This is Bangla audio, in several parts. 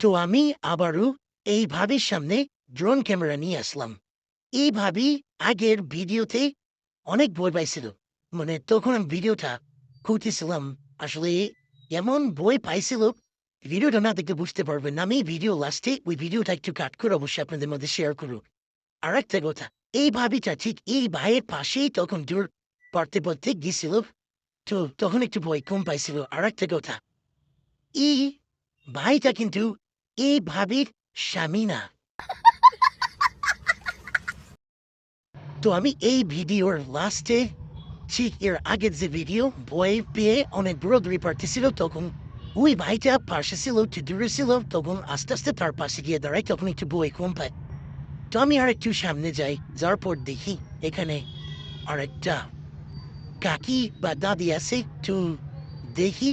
তো আমি আবারও এই ভাবির সামনে ড্রোন ক্যামেরা নিয়ে আসলাম। এই ভাবি আগের ভিডিওতে অনেক ভয় পাইছিল। মানে তখন আমি ভিডিওটা খুঁজতেছিলাম। আসলে এমন ভয় পাইছিল, ভিডিওটা না দেখলে বুঝতে পারবেন না। আমি ভিডিও লাস্টে ওই ভিডিওটা একটু কাট করে অবশ্যই আপনাদের মধ্যে শেয়ার করব। আর একটা কথা, এই ভাবিটা ঠিক এই ভাইয়ের পাশেই তখন দূর পড়তে পড়তে গেছিল। তো তখন একটু ভয় কম পাইছিল। আর একটা কথা, এই ভাইটা কিন্তু এই ভাবির স্বামী না। তো আমি এই ভিডিওর লাস্টে ঠিক এর আগের যে ভিডিও ভয় পেয়ে অনেক দৌড়াদৌড়ি পারতেছিল, তখন ওই ভাইটা পাশে ছিল, একটু দূরে ছিল, তখন আস্তে আস্তে তার পাশে গিয়ে দাঁড়াই, তখন একটু ভয় কম পায়। তো আমি আর একটু সামনে যাই, যাওয়ার পর দেখি এখানে আরেকটা কাকি বা দাদি আছে। তো দেখি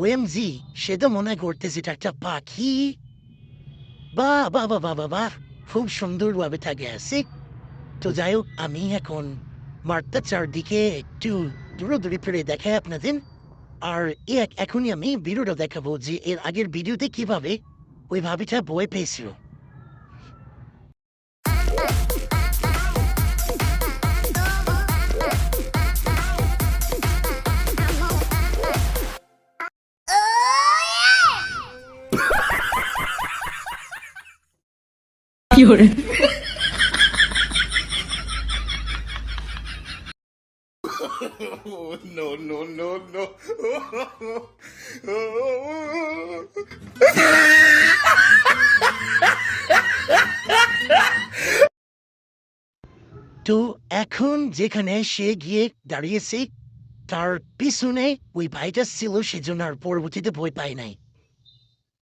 ওএমজি, সে তো মনে করতেছে এটা একটা পাখি। বা বা বা বা বা বা খুব সুন্দরভাবে থাকে আছে। তো যাই হোক, আমি এখন মাঠটা চারদিকে একটু দূরে ফিরে দেখাই আপনাদের। আর এখনই আমি ভিডিওটা দেখাবো যে এর আগের ভিডিওতে কিভাবে ওই ভাবিটা ভয় পেয়েছিল। No, no, no, no. তো এখন যেখানে সে গিয়ে দাঁড়িয়েছে, তার পিছনে ওই ভাইটা ছিল, সেজন্য আর পরবর্তীতে ভয় পাই নাই।